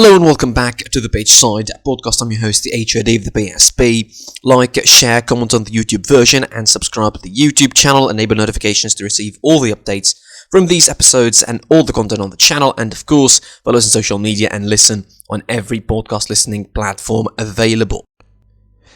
Hello and welcome back to the Page Side podcast. I'm your host, the HOD of the PSP. Like, share, comment on the YouTube version, and subscribe to the YouTube channel. Enable notifications to receive all the updates from these episodes and all the content on the channel. And of course, follow us on social media and listen on every podcast listening platform available.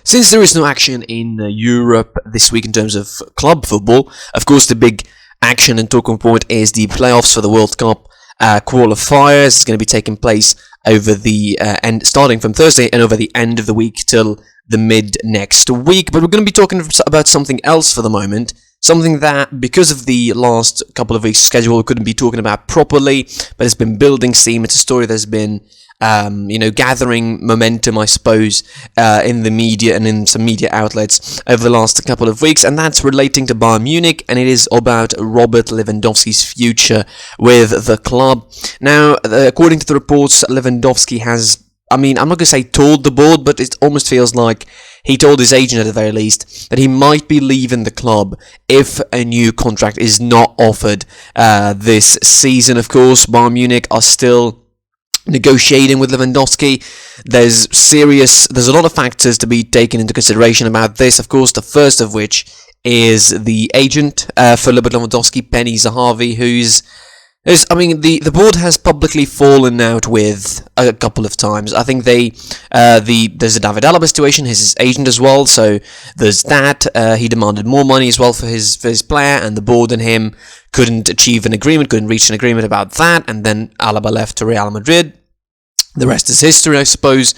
Since there is no action in Europe this week in terms of club football, of course the big action and talking point is the playoffs for the World Cup qualifiers. It's going to be taking place over the end, starting from Thursday and over the end of the week till the mid next week. But we're going to be talking about something else for the moment. Something that, because of the last couple of weeks' schedule, we couldn't be talking about properly, but it's been building steam. It's a story that's been gathering momentum, I suppose, in the media and in some media outlets over the last couple of weeks, and that's relating to Bayern Munich, and it is about Robert Lewandowski's future with the club. Now, according to the reports, Lewandowski has, I'm not going to say told the board, but it almost feels like he told his agent at the very least that he might be leaving the club if a new contract is not offered this season. Of course, Bayern Munich are still negotiating with Lewandowski. There's a lot of factors to be taken into consideration about this. Of course, the first of which is the agent for Robert Lewandowski, Penny Zahavi, the board has publicly fallen out with a couple of times. I think there's a David Alaba situation, his agent as well, so there's that. He demanded more money as well for his player, and the board and him couldn't reach an agreement about that, and then Alaba left to Real Madrid. The rest is history, I suppose,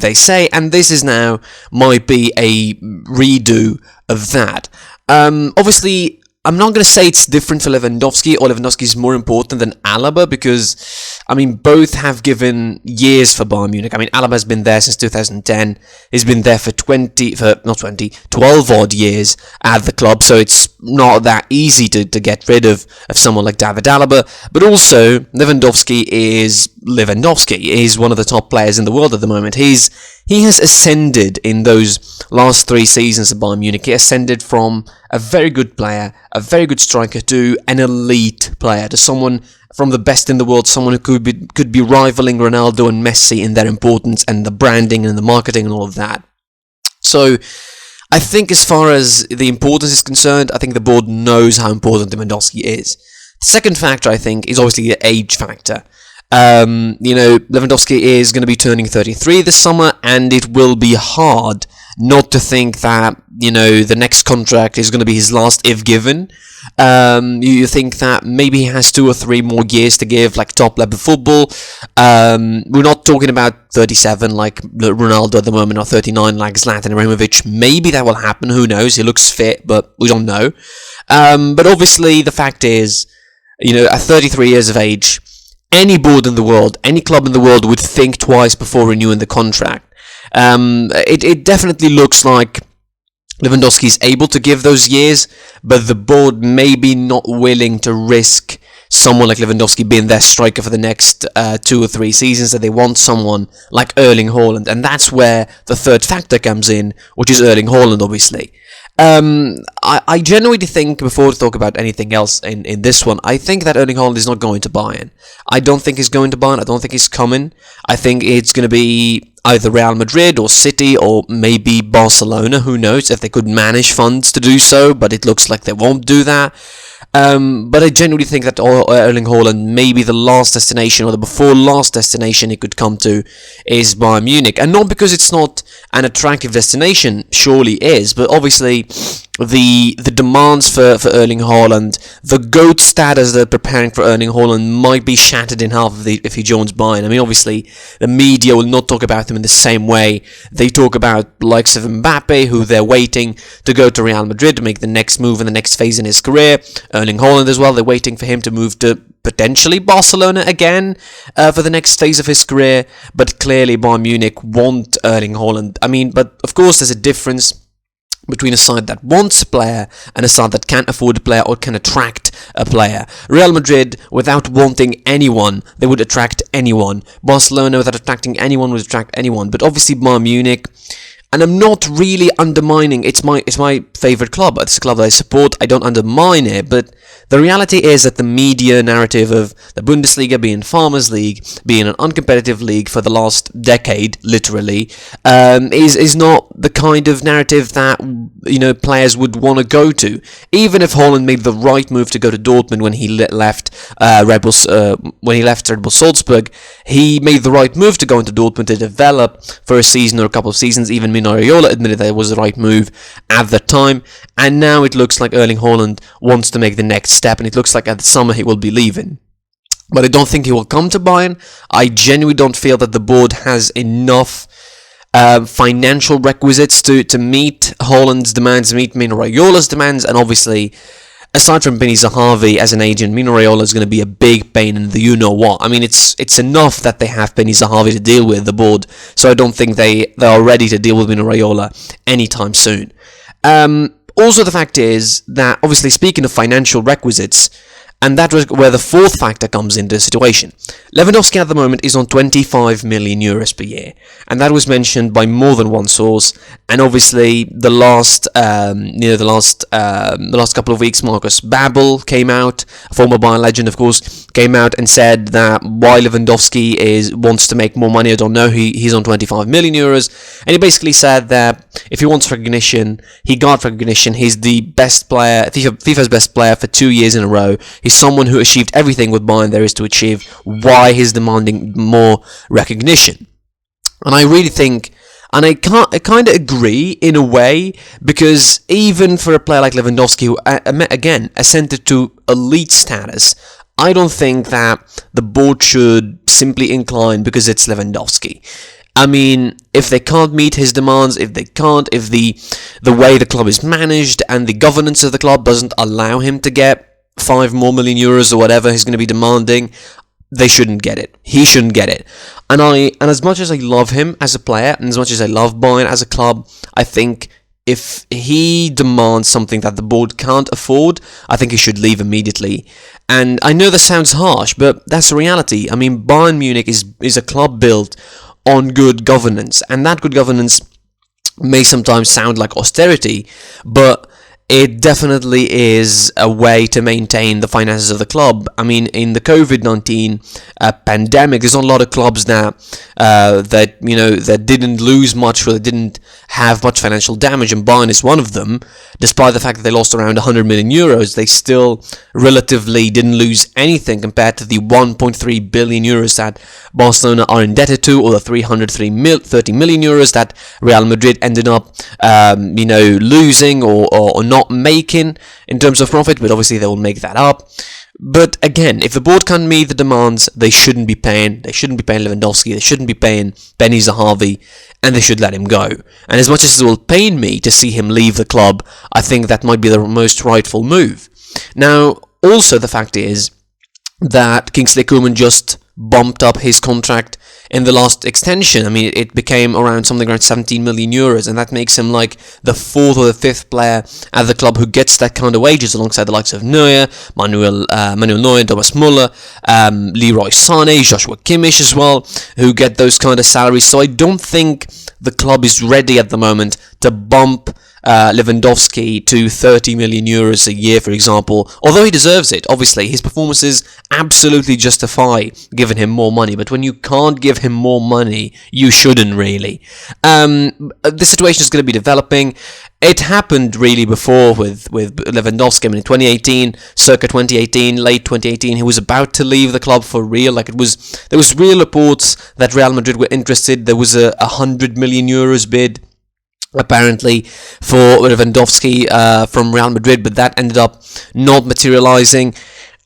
they say, and this is now might be a redo of that. Obviously, I'm not going to say it's different for Lewandowski, or Lewandowski is more important than Alaba, because, both have given years for Bayern Munich. Alaba has been there since 2010. He's been there for 12 odd years at the club, so it's not that easy to get rid of someone like David Alaba. But also, Lewandowski is Lewandowski. He's one of the top players in the world at the moment. He has ascended in those last 3 seasons at Bayern Munich. He ascended from a very good player, a very good striker, to an elite player, to someone from the best in the world, someone who could be rivaling Ronaldo and Messi in their importance and the branding and the marketing and all of that. So, I think as far as the importance is concerned, I think the board knows how important Lewandowski is. The second factor, I think, is obviously the age factor. Lewandowski is going to be turning 33 this summer, and it will be hard not to think that, the next contract is going to be his last if given. You think that maybe he has 2 or 3 more years to give, like top-level football. We're not talking about 37 like Ronaldo at the moment, or 39 like Zlatan Ibrahimovic. Maybe that will happen, who knows? He looks fit, but we don't know. But obviously, the fact is, at 33 years of age, any board in the world, any club in the world would think twice before renewing the contract. It definitely looks like Lewandowski is able to give those years, but the board may be not willing to risk someone like Lewandowski being their striker for the next 2 or 3 seasons, that they want someone like Erling Haaland, and that's where the third factor comes in, which is Erling Haaland, obviously. I genuinely think, before we talk about anything else in this one, I think that Erling Haaland is not going to Bayern. I don't think he's going to Bayern. I don't think he's coming. I think it's going to be either Real Madrid or City or maybe Barcelona. Who knows if they could manage funds to do so, but it looks like they won't do that. But I genuinely think that Erling Haaland, maybe the last destination or the before last destination he could come to is Bayern Munich. And not because it's not an attractive destination, surely is, but obviously the demands for Erling Haaland, the GOAT status they're preparing for Erling Haaland might be shattered in half if he joins Bayern. Obviously, the media will not talk about him in the same way they talk about the likes of Mbappe, who they're waiting to go to Real Madrid to make the next move in the next phase in his career. Erling Haaland as well, they're waiting for him to move to potentially Barcelona again for the next phase of his career, but clearly Bayern Munich want Erling Haaland. But of course there's a difference between a side that wants a player and a side that can't afford a player or can attract a player. Real Madrid, without wanting anyone, they would attract anyone. Barcelona, without attracting anyone, would attract anyone. But obviously Bayern Munich, and I'm not really undermining, it's my favourite club, it's a club that I support, I don't undermine it, but The reality is that the media narrative of the Bundesliga being Farmers' League, being an uncompetitive league for the last decade, literally, is not the kind of narrative that players would want to go to. Even if Haaland made the right move to go to Dortmund when he left Red Bull Salzburg, he made the right move to go into Dortmund to develop for a season or a couple of seasons. Even Mino Raiola admitted that it was the right move at the time, and now it looks like Erling Haaland wants to make the next step, and it looks like at the summer he will be leaving. But I don't think he will come to Bayern. I genuinely don't feel that the board has enough financial requisites to meet Haaland's demands, meet Mino Raiola's demands, and obviously, aside from Benny Zahavi as an agent, Mino Raiola is going to be a big pain in the you-know-what. I mean, it's enough that they have Benny Zahavi to deal with, the board, so I don't think they are ready to deal with Mino Raiola anytime soon. Also, the fact is that, obviously, speaking of financial requisites, and that was where the fourth factor comes into the situation. Lewandowski at the moment is on 25 million euros per year, and that was mentioned by more than one source. And obviously, the last couple of weeks, Marcus Babbel came out, a former Bayern legend, of course, came out and said that why Lewandowski wants to make more money, I don't know. He's on 25 million euros, and he basically said that if he wants recognition, he got recognition. He's the best player, FIFA's best player for 2 years in a row. He's someone who achieved everything with Bayern there is to achieve. Why he's demanding more recognition? And I really think, and I kind of agree in a way, because even for a player like Lewandowski, who again ascended to elite status, I don't think that the board should simply incline because it's Lewandowski. I mean, if they can't meet his demands, if the way the club is managed and the governance of the club doesn't allow him to get 5 more million euros or whatever he's going to be demanding, they shouldn't get it. He shouldn't get it. And as much as I love him as a player, and as much as I love Bayern as a club, I think if he demands something that the board can't afford, I think he should leave immediately. And I know this sounds harsh, but that's the reality. I mean, Bayern Munich is a club built on good governance, and that good governance may sometimes sound like austerity, but it definitely is a way to maintain the finances of the club. I mean, in the COVID-19 pandemic, there's not a lot of clubs that didn't lose much, or that didn't have much financial damage, and Bayern is one of them. Despite the fact that they lost around 100 million euros, they still relatively didn't lose anything compared to the 1.3 billion euros that Barcelona are indebted to, or the 330 million euros that Real Madrid ended up losing or not making in terms of profit, but obviously they will make that up. But again, if the board can't meet the demands, they shouldn't be paying. They shouldn't be paying Lewandowski. They shouldn't be paying Benny Zahavi, and they should let him go. And as much as it will pain me to see him leave the club, I think that might be the most rightful move. Now, also the fact is that Kingsley Coman just bumped up his contract in the last extension. I mean, it became around 17 million euros, and that makes him like the 4th or the 5th player at the club who gets that kind of wages, alongside the likes of Neuer, Manuel Neuer, Thomas Müller, Leroy Sané, Joshua Kimmich as well, who get those kind of salaries. So I don't think the club is ready at the moment to bump Lewandowski to 30 million euros a year, for example, although he deserves it. Obviously, his performances absolutely justify giving him more money, but when you can't give him more money, you shouldn't really. The situation is going to be developing. It happened really before with Lewandowski. I mean, in 2018, circa 2018, late 2018, he was about to leave the club for real. There was real reports that Real Madrid were interested. There was a 100 million euros bid, apparently, for Lewandowski from Real Madrid, but that ended up not materializing.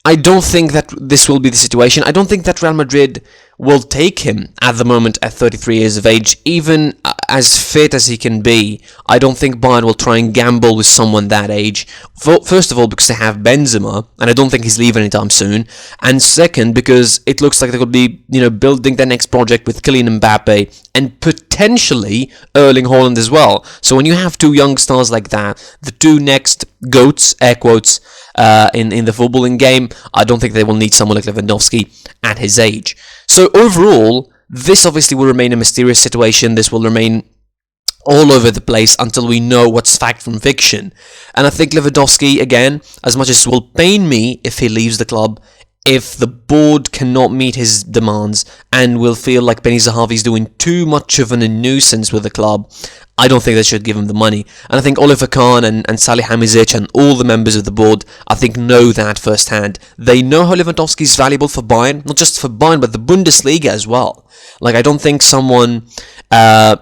I don't think that this will be the situation. I don't think that Real Madrid will take him at the moment at 33 years of age, even as fit as he can be. I don't think Bayern will try and gamble with someone that age. First of all, because they have Benzema, and I don't think he's leaving anytime soon. And second, because it looks like they could be, building their next project with Kylian Mbappe and potentially Erling Haaland as well. So when you have two young stars like that, the two next GOATs, air quotes, in the footballing game, I don't think they will need someone like Lewandowski at his age. So overall, this obviously will remain a mysterious situation. This will remain all over the place until we know what's fact from fiction. And I think Lewandowski, again, as much as it will pain me if he leaves the club, if the board cannot meet his demands and will feel like Benny Zahavi is doing too much of a nuisance with the club, I don't think they should give him the money. And I think Oliver Kahn and Salih Hamzic and all the members of the board, I think, know that firsthand. They know how Lewandowski is valuable for Bayern, not just for Bayern, but the Bundesliga as well. Like, I don't think someone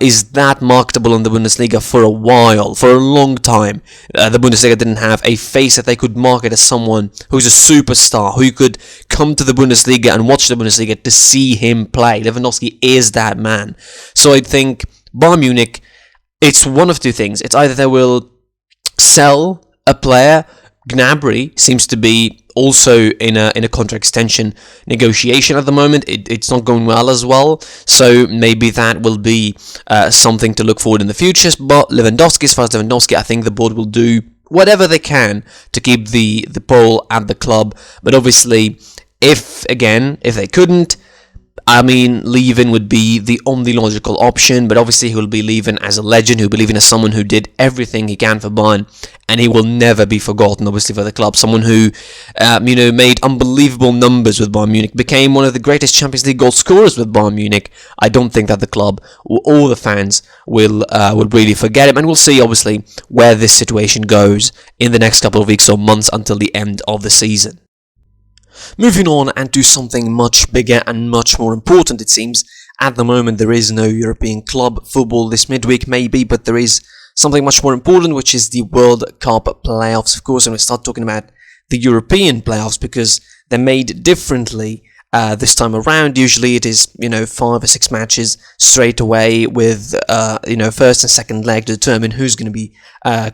is that marketable in the Bundesliga for a while, for a long time. The Bundesliga didn't have a face that they could market as someone who's a superstar, who you could come to the Bundesliga and watch the Bundesliga to see him play. Lewandowski is that man. So I think Bayern Munich, it's one of two things. It's either they will sell a player. Gnabry seems to be also in a contract extension negotiation at the moment. It's not going well as well, so maybe that will be something to look forward in the future. But Lewandowski, as far as Lewandowski, I think the board will do whatever they can to keep the pole at the club. But obviously, if they couldn't, I mean, leaving would be the only logical option, but obviously he will be leaving as a legend, he'll be leaving as someone who did everything he can for Bayern, and he will never be forgotten, obviously, for the club. Someone who, made unbelievable numbers with Bayern Munich, became one of the greatest Champions League goal scorers with Bayern Munich. I don't think that the club, or the fans, will really forget him, and we'll see, obviously, where this situation goes in the next couple of weeks or months until the end of the season. Moving on and to something much bigger and much more important, it seems. At the moment, there is no European club football this midweek, maybe, but there is something much more important, which is the World Cup playoffs, of course, and we start talking about the European playoffs because they're made differently this time around. Usually it is, 5 or 6 matches straight away with, first and second leg to determine who's going to be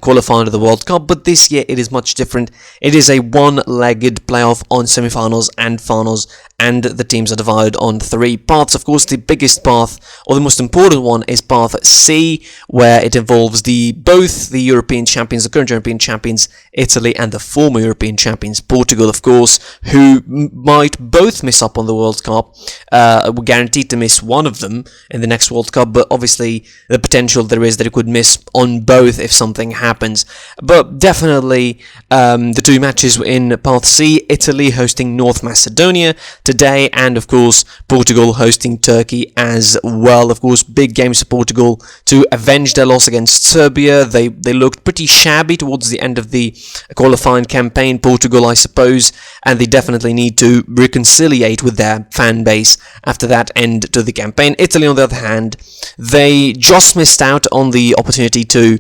qualifying to the World Cup. But this year it is much different. It is a one-legged playoff on semi-finals and finals, and the teams are divided on 3 paths. Of course, the biggest path, or the most important one, is path C, where it involves both the European champions, the current European champions, Italy, and the former European champions, Portugal, of course, who might both miss up on the World Cup. We're guaranteed to miss one of them in the next World Cup, but obviously the potential there is that it could miss on both if something happens. But definitely the 2 matches in Path C, Italy hosting North Macedonia today, and of course Portugal hosting Turkey as well. Of course, big games for Portugal to avenge their loss against Serbia. They looked pretty shabby towards the end of the qualifying campaign, Portugal, I suppose, and they definitely need to reconciliate with their fan base after that end to the campaign. Italy, on the other hand, they just missed out on the opportunity to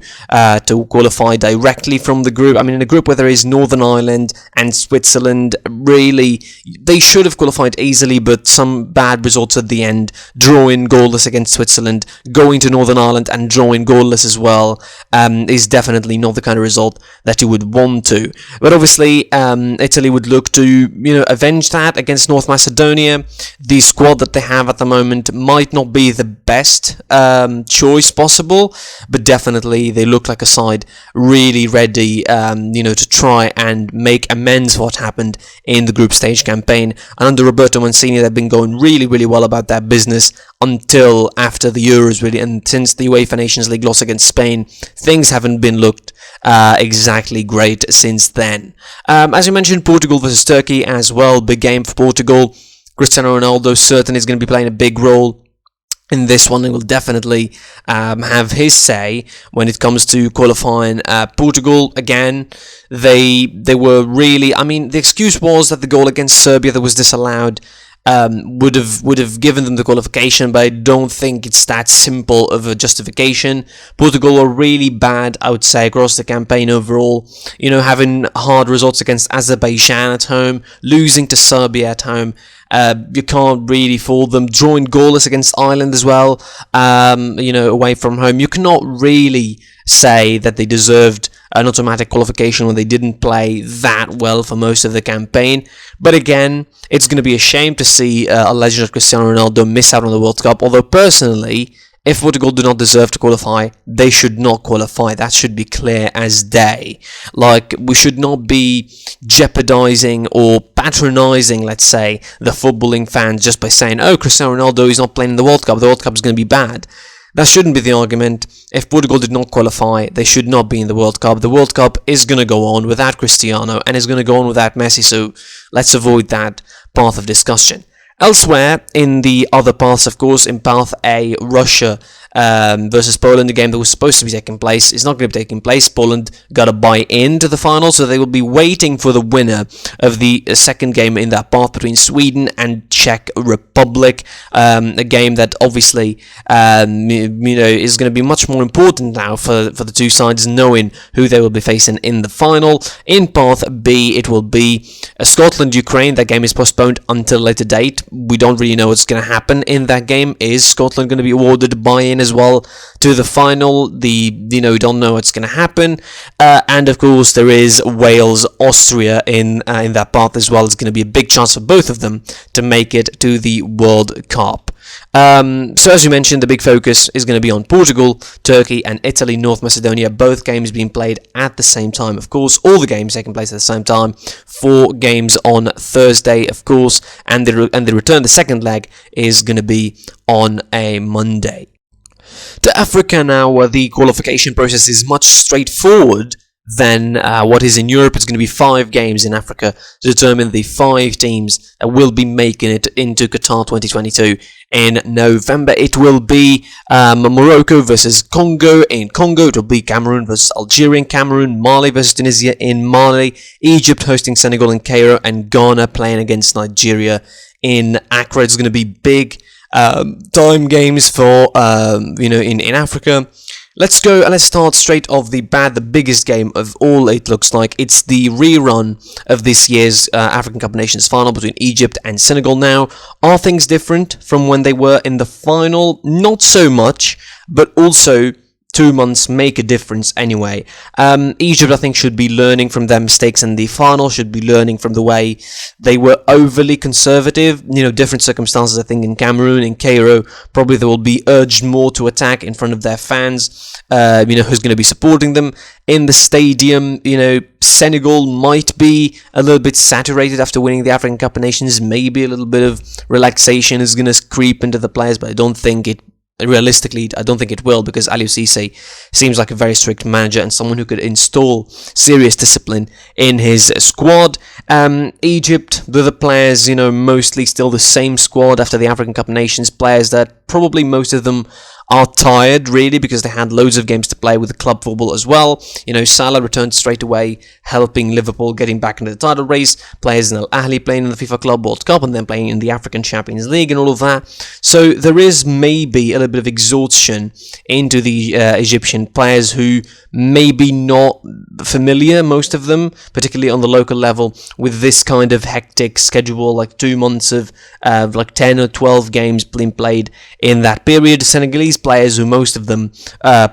qualify directly from the group. I mean, in a group where there is Northern Ireland and Switzerland, really, they should have qualified easily, but some bad results at the end, drawing goalless against Switzerland, going to Northern Ireland and drawing goalless as well, is definitely not the kind of result that you would want to. But obviously, Italy would look to, avenge that against North Macedonia. The squad that they have at the moment might not be the best choice possible, but definitely they look like a side really ready, to try and make amends for what happened in the group stage campaign. And under Roberto Mancini, they've been going really, really well about that business until after the Euros, really, and since the UEFA Nations League loss against Spain, things haven't been looked exactly great since then. As you mentioned, Portugal versus Turkey as well, big game for Portugal. Cristiano Ronaldo certainly is going to be playing a big role in this one. He will definitely have his say when it comes to qualifying. Portugal, again, they were really, the excuse was that the goal against Serbia that was disallowed would have given them the qualification, but I don't think it's that simple of a justification. Portugal were really bad, I would say, across the campaign overall. Having hard results against Azerbaijan at home, losing to Serbia at home. You can't really fault them. Drawing goalless against Ireland as well, away from home. You cannot really say that they deserved an automatic qualification when they didn't play that well for most of the campaign. But again, it's going to be a shame to see a legend of Cristiano Ronaldo miss out on the World Cup. Although personally, if Portugal do not deserve to qualify, they should not qualify. That should be clear as day. Like, we should not be jeopardizing or patronizing, let's say, the footballing fans just by saying, oh, Cristiano Ronaldo is not playing in the World Cup is going to be bad. that shouldn't be the argument. If Portugal did not qualify, they should not be in the World Cup. The World Cup is going to go on without Cristiano and is going to go on without Messi, so let's avoid that path of discussion. Elsewhere, in the other paths, of course, in Path A, Russia versus Poland, a game that was supposed to be taking place is not going to be taking place. Poland got to buy into the final, so they will be waiting for the winner of the second game in that path between Sweden and Czech Republic. A game that obviously is going to be much more important now for the two sides, knowing who they will be facing in the final. In Path B, it will be Scotland-Ukraine. That game is postponed until a later date. We don't really know what's going to happen in that game. Is Scotland going to be awarded buy-in as well to the final? We don't know what's going to happen. And of course, there is Wales-Austria in that path as well. It's going to be a big chance for both of them to make it to the World Cup. So as you mentioned, the big focus is going to be on Portugal, Turkey and Italy, North Macedonia, both games being played at the same time, of course, all the games taking place at the same time, 4 games on Thursday, of course, and the return, the second leg, is going to be on a Monday. To Africa now, where the qualification process is much straightforward than what is in Europe. It's going to be 5 games in Africa to determine the 5 teams that will be making it into Qatar 2022 in November. It will be Morocco versus Congo in Congo. It will be Cameroon versus Algeria in Cameroon, Mali versus Tunisia in Mali, Egypt hosting Senegal in Cairo, and Ghana playing against Nigeria in Accra. It's going to be big time games for in Africa. Let's start straight off the bat. The biggest game of all, it looks like. It's the rerun of this year's African Cup of Nations final between Egypt and Senegal now. Are things different from when they were in the final? Not so much, but also 2 months make a difference anyway. Egypt, I think, should be learning from their mistakes in the final, should be learning from the way they were overly conservative. Different circumstances, I think, in Cameroon, in Cairo, probably they will be urged more to attack in front of their fans, who's going to be supporting them. In the stadium, Senegal might be a little bit saturated after winning the African Cup of Nations. Maybe a little bit of relaxation is going to creep into the players, but I don't think it will, because Aliou Cisse seems like a very strict manager and someone who could install serious discipline in his squad. Egypt, the players, mostly still the same squad after the African Cup of Nations, players that probably most of them are tired, really, because they had loads of games to play with the club football as well. Salah returned straight away, helping Liverpool getting back into the title race. Players in Al Ahly playing in the FIFA Club World Cup and then playing in the African Champions League and all of that. So there is maybe a little bit of exhaustion into the Egyptian players who maybe not familiar, most of them, particularly on the local level, with this kind of hectic schedule, like 2 months of 10 or 12 games being played in that period. Senegalese players, who most of them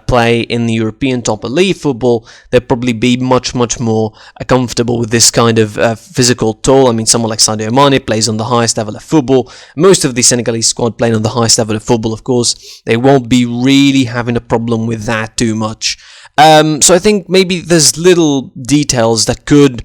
play in the European top elite football, they'll probably be much more comfortable with this kind of physical toll. I mean, someone like Sadio Mane plays on the highest level of football. Most of the Senegalese squad playing on the highest level of football, of course. They won't be really having a problem with that too much. So I think maybe there's little details that could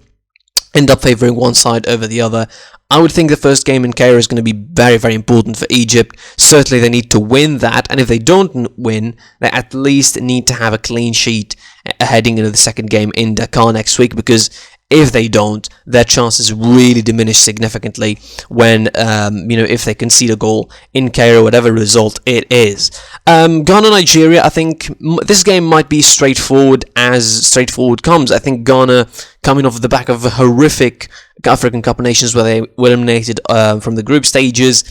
end up favouring one side over the other. I would think the first game in Cairo is going to be very, very important for Egypt. Certainly they need to win that, and if they don't win, they at least need to have a clean sheet heading into the second game in Dakar next week, because if they don't, their chances really diminish significantly when, if they concede a goal in Cairo, whatever result it is. Ghana-Nigeria, I think this game might be straightforward as straightforward comes. I think Ghana, coming off the back of a horrific African Cup of Nations where they were eliminated from the group stages,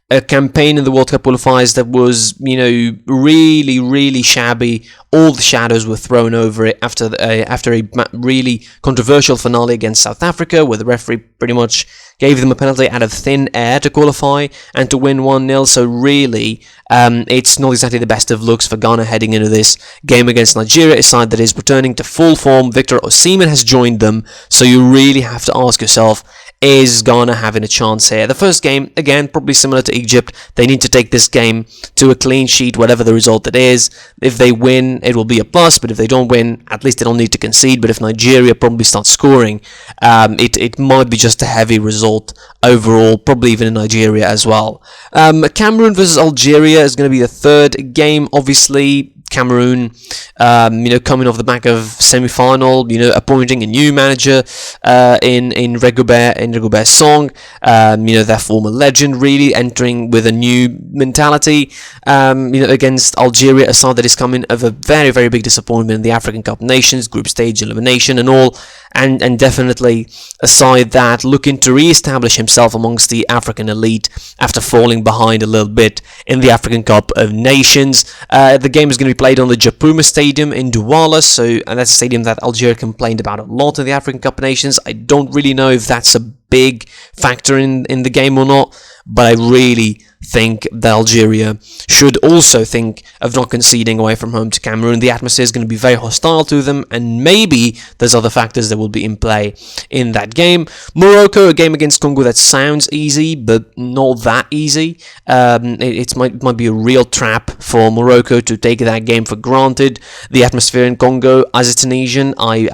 a campaign in the World Cup qualifiers that was, really, really shabby. All the shadows were thrown over it after a really controversial finale against South Africa, where the referee pretty much gave them a penalty out of thin air to qualify and to win 1-0. So really, it's not exactly the best of looks for Ghana heading into this game against Nigeria, a side that is returning to full form. Victor Osimhen has joined them, so you really have to ask yourself, is Ghana having a chance here. The first game, again, probably similar to Egypt. They need to take this game to a clean sheet, whatever the result it is. If they win, it will be a plus, but if they don't win, at least they don't need to concede. But if Nigeria probably starts scoring, it might be just a heavy result overall, probably even in Nigeria as well. Cameroon versus Algeria is going to be the third game, obviously. Cameroon, coming off the back of semi-final, appointing a new manager in Rigobert Song, their former legend, really entering with a new mentality, against Algeria, a side that is coming of a very, very big disappointment in the African Cup Nations, group stage elimination and all, and definitely a side that looking to re-establish himself amongst the African elite after falling behind a little bit in the African Cup of Nations. The game is going to be played on the Japuma Stadium in Douala, and that's a stadium that Algeria complained about a lot in the African Cup of Nations. I don't really know if that's a big factor in the game or not, but I really think that Algeria should also think of not conceding away from home to Cameroon. The atmosphere is going to be very hostile to them, and maybe there's other factors that will be in play in that game. Morocco, a game against Congo that sounds easy, but not that easy. It might be a real trap for Morocco to take that game for granted. The atmosphere in Congo, as a Tunisian, I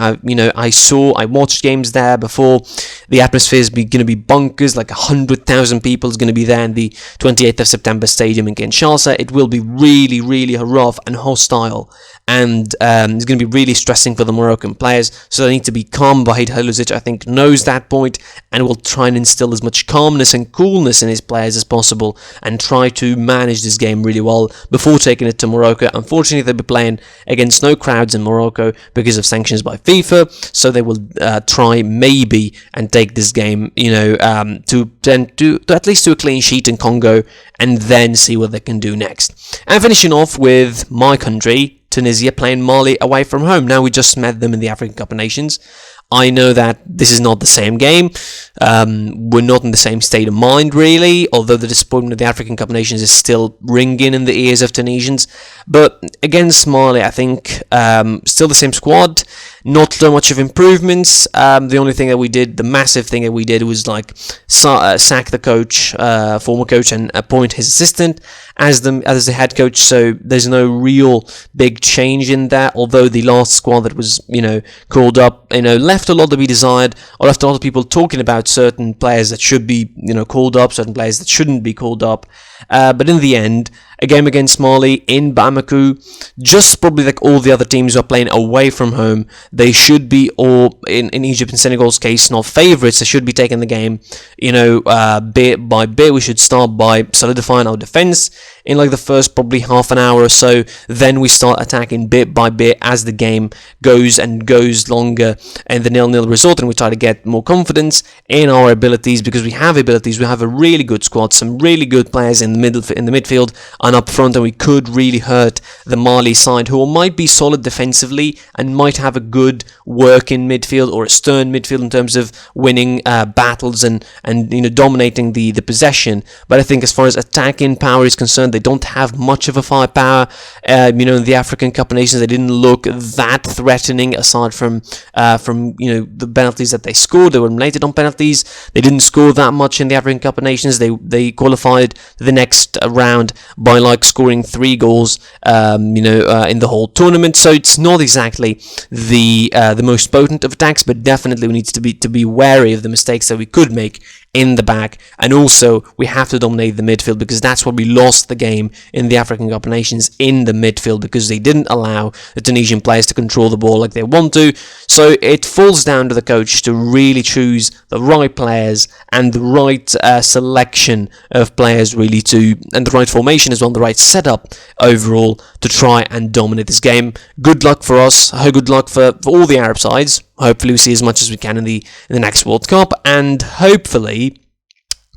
watched games there before. The atmosphere is going to be bonkers, like 100,000 people is going to be there in the 28th of September stadium in Kinshasa. It will be really, really rough and hostile, and it's going to be really stressing for the Moroccan players, so they need to be calm. Vahid Halilhodžić, I think, knows that point and will try and instill as much calmness and coolness in his players as possible and try to manage this game really well before taking it to Morocco. Unfortunately, they'll be playing against no crowds in Morocco because of sanctions by FIFA, so they will try maybe and take this game, to at least to a clean sheet in Congo, and then see what they can do next. And finishing off with my country, Tunisia, playing Mali away from home. Now, we just met them in the African Cup of Nations. I know that this is not the same game. We're not in the same state of mind, really, although the disappointment of the African Cup of Nations is still ringing in the ears of Tunisians. But against Mali, I think still the same squad, not so much of improvements. The only thing that we did, the massive thing that we did, was sack the coach, former coach, and appoint his assistant as the head coach. So there's no real big change in that. Although the last squad that was called up, left a lot to be desired, or left a lot of people talking about certain players that should be called up, certain players that shouldn't be called up. But in the end, a game against Mali in Bamako, just probably like all the other teams who are playing away from home, they should be, or in Egypt and Senegal's case, not favourites. They should be taking the game, bit by bit. We should start by solidifying our defence in the first probably half an hour or so. Then we start attacking bit by bit as the game goes longer, and the 0-0 result, and we try to get more confidence in our abilities, because we have abilities. We have a really good squad, some really good players in the midfield and up front, and we could really hurt the Mali side, who might be solid defensively and might have a good working midfield or a stern midfield in terms of winning battles and dominating the possession. But I think as far as attacking power is concerned, they don't have much of a firepower. In the African Cup of Nations, they didn't look that threatening, aside from the penalties that they scored. They were eliminated on penalties. They didn't score that much in the African Cup of Nations. They qualified the next round by scoring 3 goals in the whole tournament. So it's not exactly the most potent of attacks, but definitely we need to be wary of the mistakes that we could make in the back, and also we have to dominate the midfield, because that's where we lost the game in the African Cup of Nations, in the midfield, because they didn't allow the Tunisian players to control the ball like they want to. So it falls down to the coach to really choose the right players and the right selection of players, really, and the right formation as well, and the right setup overall to try and dominate this game. Good luck for us. Good luck for all the Arab sides. Hopefully we see as much as we can in the next World Cup, and hopefully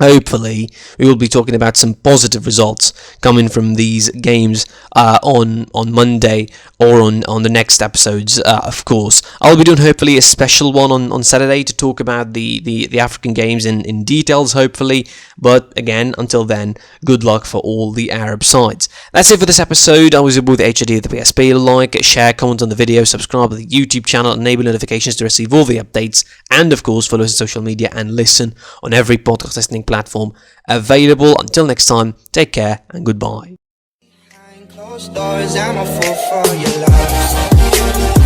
hopefully we will be talking about some positive results coming from these games on Monday or on the next episodes. Of course, I'll be doing hopefully a special one on Saturday to talk about the African games in details, hopefully. But again, until then, good luck for all the Arab sides. That's it for this episode. I was your boy, the HOD of the PSP. Like, share, comment on the video, subscribe to the YouTube channel, enable notifications to receive all the updates, and of course follow us on social media and listen on every podcast listening platform available. Until next time, take care and goodbye. Behind closed doors, I'm a fool for your love.